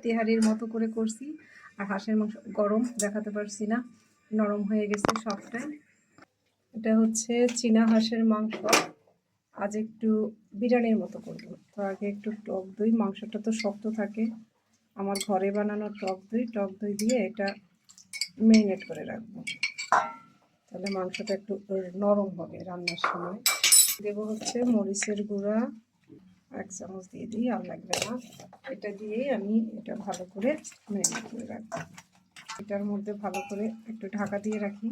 তেহারির মতো করে করছি। আর হাঁসের মাংস গরম দেখাতে পারছি না, নরম হয়ে গেছে সবটাই। এটা হচ্ছে চীনা হাঁসের মাংস। আজ একটু বিরিয়ানির মতো করব। তো আগে একটু টক দই, মাংসটা তো শক্ত থাকে, আমার ঘরে বানানো টক দই দিয়ে এটা মেরিনেট করে রাখবো, তাহলে মাংসটা একটু নরম হবে রান্নার সময়। দেব হচ্ছে মরিচের গুঁড়া 1 চামচ দিয়ে দিই, আর লাগবে না। এটা দিয়েই আমি এটা ভালো করে মেরিনেট করে রাখবো। এটার মধ্যে ভালো করে একটু ঢাকা দিয়ে রাখি।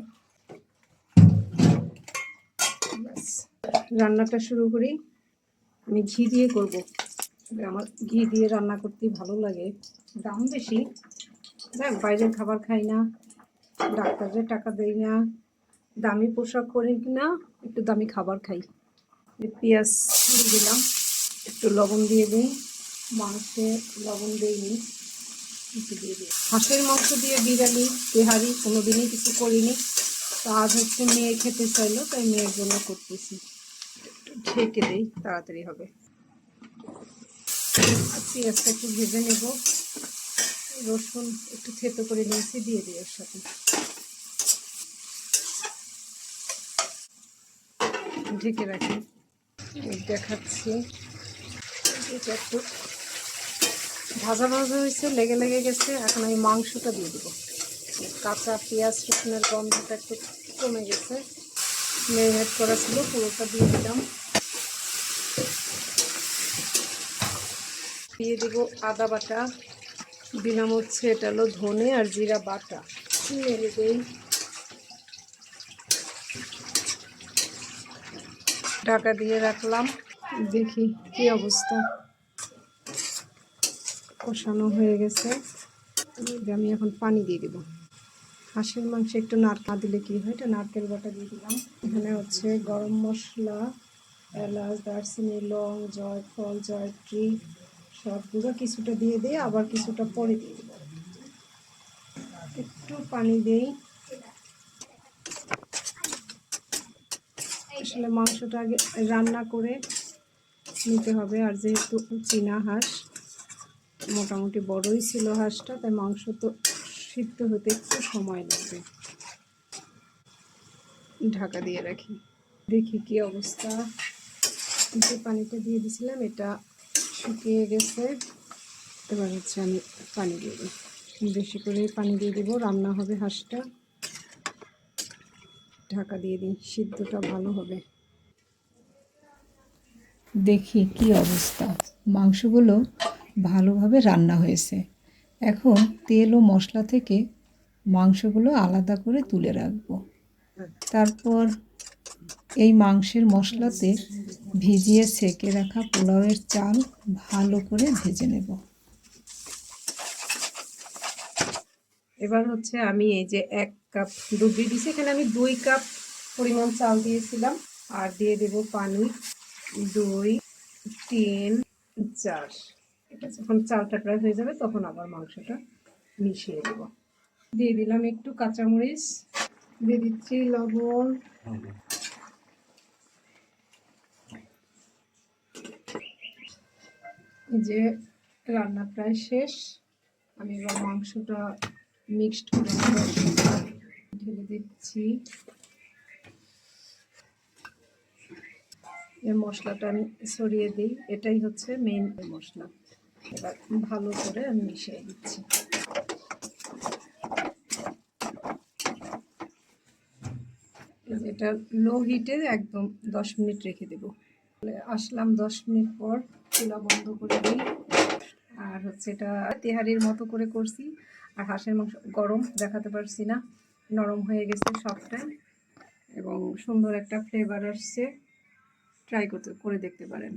ব্যাস, রান্নাটা শুরু করি। আমি ঘি দিয়ে করব, আমার ঘি দিয়ে রান্না করতে ভালো লাগে। দাম বেশি, দেখ বাইরের খাবার খাই না, ডাক্তারের টাকা দেই না, দামি পোশাক করি না, একটু দামি খাবার খাই। পেঁয়াজ দিয়ে দিলাম, একটু লবণ দিয়ে দিই, মাংসে লবণ দিইনি, একটু দিয়ে দিই। হাঁসের মাংস দিয়ে বিরিয়ানি তেহারি কোনোদিনই কিছু করিনি, তো আজ হচ্ছে মেয়ে খেতে চাইলো, তাই মেয়ের জন্য করতেছি। একটু ঢেকে দিই, তাড়াতাড়ি হবে। আর পেঁয়াজটা একটু ভেজে নেব, রসুন একটু থেতো করে নিয়েছি, দিয়ে দিই এর সাথে। ঢেকে রাখি, দেখাচ্ছি। এটা একটু ভাজা ভাজা হয়েছে, লেগে লেগে গেছে। এখন আমি মাংসটা দিয়ে দেবো। কাঁচা পেঁয়াজ রসুনের গন্ধটা একটু কমে গেছে, মেরিনেট করা ছিল, পুরোটা দিয়ে দিলাম। দিয়ে দেবো আদা বাটা, দিলাম হচ্ছে এটা হলো ধনে আর জিরা বাটা, নেড়ে দেই। ঢাকা দিয়ে রাখলাম, দেখি কি অবস্থা। কষানো হয়ে গেছে, আমি এখন পানি দিয়ে দেবো। হাঁসের মাংসে একটু নারকেল দিলে কি হয়, এটা নারকেল বাটা দিয়ে দিলাম। এখানে হচ্ছে গরম মশলা, এলাচ, দারচিনি, লং, জয়ফল, জয়ত্রী সবগুলো কিছুটা দিয়ে দিই, আবার কিছুটা পরে দিয়ে দেবো। একটু পানি দেই। আসলে মাংসটা আগে রান্না করে নিতে হবে, আর যেহেতু চীনা হাঁস মোটামুটি বড়ই ছিল হাঁসটা, তাই মাংস তো সিদ্ধ হতে একটু সময় লাগবে। ঢাকা দিয়ে রাখি, দেখি কি অবস্থা। যে পানিটা দিয়ে দিয়েছিলাম এটা শুকিয়ে গেছে, এবার হচ্ছে আমি পানি দিয়ে দিই, বেশি করে পানি দিয়ে দেবো, রান্না হবে হাঁসটা। ঢাকা দিয়ে দিই, সিদ্ধটা ভালো হবে। দেখি কি অবস্থা, মাংসগুলো ভালোভাবে রান্না হয়েছে। এখন তেল ও মশলা থেকে মাংসগুলো আলাদা করে তুলে রাখবো। তারপর এই মাংসের মশলাতে ভিজিয়ে সেকে রাখা পোলাওয়ের চাল ভালো করে ভেজে নেব। এবার হচ্ছে আমি এই যে 1 কাপ দুধ দিয়ে দিয়েছি, এখানে আমি 2 কাপ পরিমাণ চাল দিয়েছিলাম। আর দিয়ে দেব পানি 2, 3, 4। এটা যখন চালটা প্রায় হয়ে যাবে তখন আবার মাংসটা মিশিয়ে দেব। দিয়ে দিলাম একটু কাঁচামরিচ, দিয়ে দিচ্ছি লবণ, যে রান্না প্রায় শেষ। আমি এবার মাংসটা মিক্সড করে ঢেলে দিচ্ছি। এই মশলাটা আমি ছড়িয়ে দিই, এটাই হচ্ছে মেইন মশলা। এবার ভালো করে আমি মিশিয়ে দিচ্ছি। এটা লো হিটে একদম 10 মিনিট রেখে দেব। আসলাম 10 মিনিট পর, চুলা বন্ধ করে দিই। আর হচ্ছে এটা তেহারির মতো করে করছি, আর হাঁসের মাংস গরম দেখাতে পারছি না, নরম হয়ে গেছে সবটাই, এবং সুন্দর একটা ফ্লেভার আসছে। ট্রাই করে দেখতে পারেন।